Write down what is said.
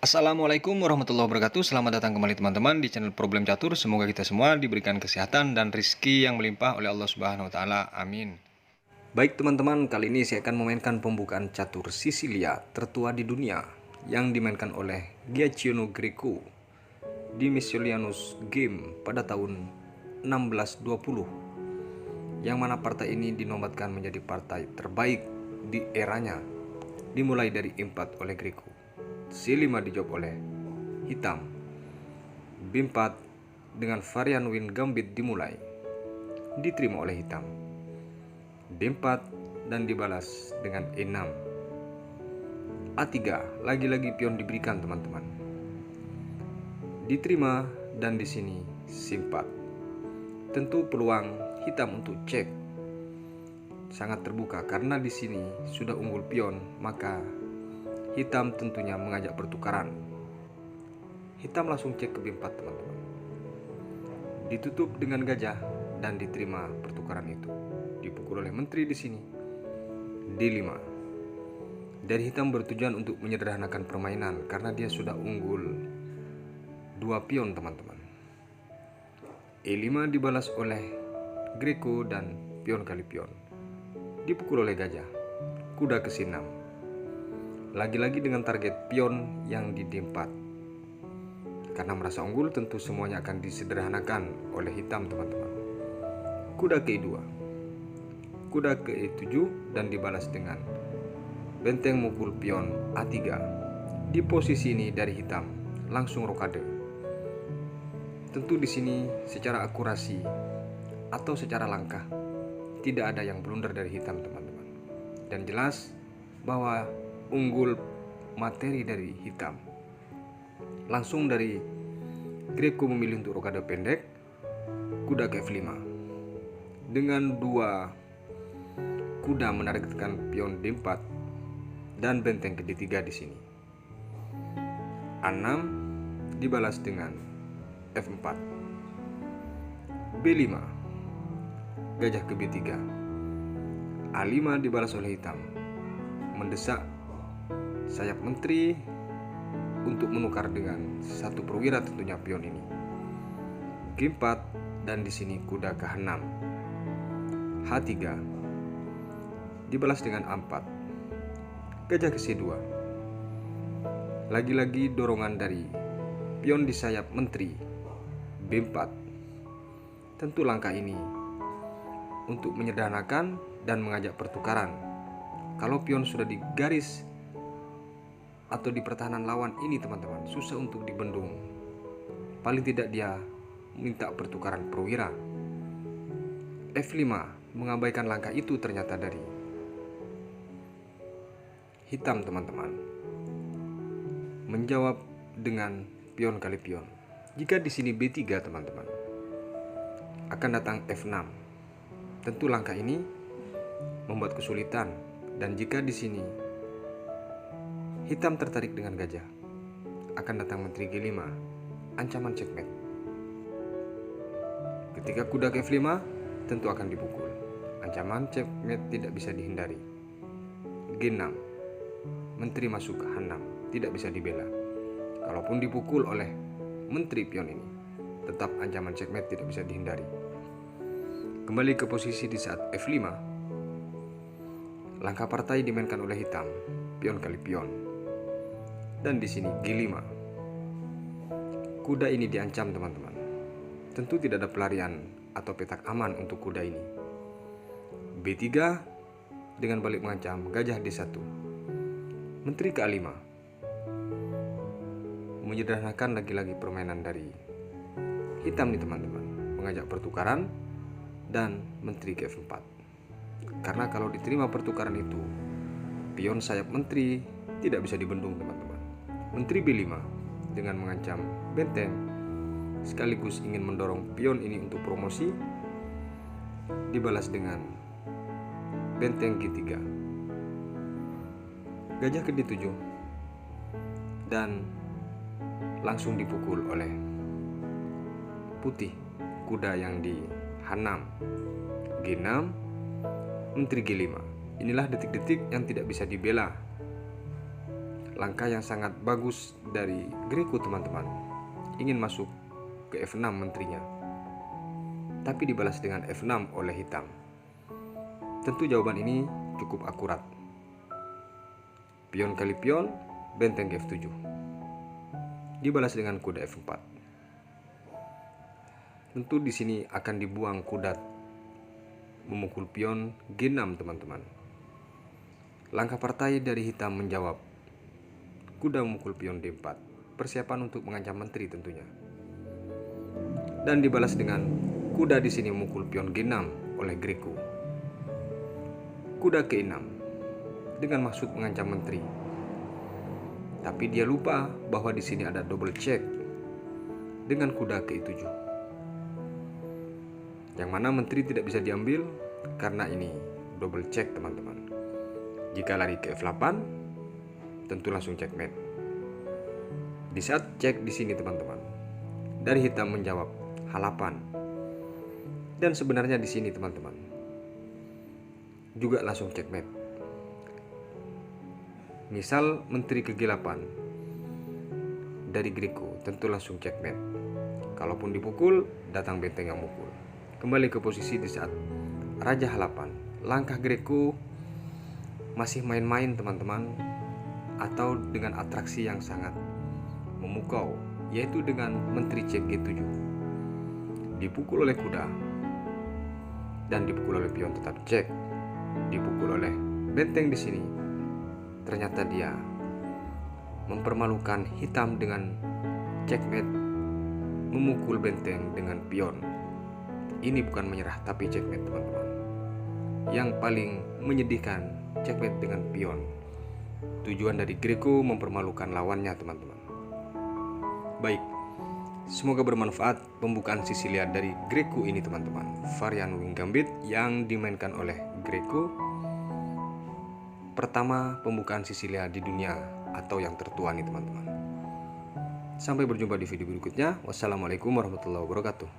Assalamualaikum warahmatullahi wabarakatuh. Selamat datang kembali teman-teman di channel Problem Catur. Semoga kita semua diberikan kesehatan dan rizki yang melimpah oleh Allah Subhanahu wa taala. Amin. Baik teman-teman, kali ini saya akan memainkan pembukaan catur Sisilia tertua di dunia yang dimainkan oleh Giacomo Greco di Miscellaneous Game pada tahun 1620, yang mana partai ini dinobatkan menjadi partai terbaik di eranya, dimulai dari E4 oleh Greco, C5 dijawab oleh hitam, B4 dengan varian win gambit dimulai, diterima oleh hitam, D4 dan dibalas dengan E6, A3, lagi-lagi pion diberikan teman-teman, diterima, dan di sini C4. Tentu peluang hitam untuk cek sangat terbuka karena di sini sudah unggul pion, maka hitam tentunya mengajak pertukaran. Hitam langsung cek ke B4 teman-teman. Ditutup dengan gajah dan diterima pertukaran itu. Dipukul oleh menteri di sini. D5. Dari hitam bertujuan untuk menyederhanakan permainan karena dia sudah unggul 2 pion teman-teman. E5 dibalas oleh Greco dan pion kali pion. Dipukul oleh gajah. Kuda ke C6. Lagi-lagi dengan target pion yang di D4. Karena merasa unggul, tentu semuanya akan disederhanakan oleh hitam teman-teman. Kuda ke E2, kuda ke E7 dan dibalas dengan benteng mukul pion A3. Di posisi ini dari hitam langsung rokade. Tentu di sini secara akurasi atau secara langkah tidak ada yang blunder dari hitam teman-teman. Dan jelas bahwa unggul materi dari hitam. Langsung dari Greco memilih untuk rokade pendek, kuda ke F5. Dengan 2 kuda menargetkan pion D4 dan benteng ke D3 di sini. A6 dibalas dengan F4. B5, gajah ke B3. A5 dibalas oleh hitam, mendesak sayap menteri untuk menukar dengan satu perwira tentunya pion ini. G4 dan di sini kuda ke H6. H3 dibalas dengan A4. Gajah ke C2. Lagi-lagi dorongan dari pion di sayap menteri. B4. Tentu langkah ini untuk menyederhanakan dan mengajak pertukaran. Kalau pion sudah di garis atau di pertahanan lawan ini teman-teman, susah untuk dibendung. Paling tidak dia minta pertukaran perwira. F5 mengabaikan langkah itu ternyata dari hitam teman-teman. Menjawab dengan pion kali pion. Jika di sini B3 teman-teman, akan datang F6. Tentu langkah ini membuat kesulitan, dan jika di sini hitam tertarik dengan gajah, akan datang menteri G5, ancaman checkmate. Ketika kuda ke F5, tentu akan dipukul. Ancaman checkmate tidak bisa dihindari. G6, menteri masuk ke H6, tidak bisa dibela. Kalaupun dipukul oleh menteri pion ini, tetap ancaman checkmate tidak bisa dihindari. Kembali ke posisi di saat F5. Langkah partai dimainkan oleh hitam, pion kali pion. Dan di sini G5. Kuda ini diancam teman-teman. Tentu tidak ada pelarian atau petak aman untuk kuda ini. B3 dengan balik mengancam gajah D1. Menteri ke A5. Menyederhanakan lagi-lagi permainan dari hitam nih teman-teman, mengajak pertukaran dan menteri ke F4. Karena kalau diterima pertukaran itu, pion sayap menteri tidak bisa dibendung teman-teman. Menteri B5 dengan mengancam benteng, sekaligus ingin mendorong pion ini untuk promosi, dibalas dengan benteng G3. Gajah ke D7 dan langsung dipukul oleh putih, kuda yang di H6. G6, menteri G5. Inilah detik-detik yang tidak bisa dibela. Langkah yang sangat bagus dari Greco teman-teman. Ingin masuk ke F6 menterinya, tapi dibalas dengan F6 oleh hitam. Tentu jawaban ini cukup akurat. Pion kali pion, benteng F7. Dibalas dengan kuda F4. Tentu di sini akan dibuang kuda memukul pion G6 teman-teman. Langkah partai dari hitam menjawab kuda memukul pion D4. Persiapan untuk mengancam menteri tentunya. Dan dibalas dengan kuda di sini memukul pion G6 oleh Greco. Kuda ke-6 dengan maksud mengancam menteri. Tapi dia lupa bahwa di sini ada double check dengan kuda ke-7. Yang mana menteri tidak bisa diambil karena ini double check teman-teman. Jika lari ke F8, tentu langsung checkmate. Di saat cek di sini teman-teman, dari hitam menjawab H8. Dan sebenarnya di sini teman-teman juga langsung checkmate. Misal menteri ke G8 dari Greco, tentu langsung checkmate. Kalaupun dipukul, datang benteng yang mukul. Kembali ke posisi di saat Raja H8. Langkah Greco masih main-main teman-teman, atau dengan atraksi yang sangat memukau, yaitu dengan menteri cek G7. Dipukul oleh kuda dan dipukul oleh pion tetap cek. Dipukul oleh benteng di sini. Ternyata dia mempermalukan hitam dengan checkmate, memukul benteng dengan pion. Ini bukan menyerah tapi checkmate teman-teman. Yang paling menyedihkan, checkmate dengan pion. Tujuan dari Greco mempermalukan lawannya teman-teman. Baik, semoga bermanfaat pembukaan Sisilia dari Greco ini teman-teman. Varian wing gambit yang dimainkan oleh Greco. Pertama pembukaan Sisilia di dunia atau yang tertua nih teman-teman. Sampai berjumpa di video berikutnya. Wassalamualaikum warahmatullahi wabarakatuh.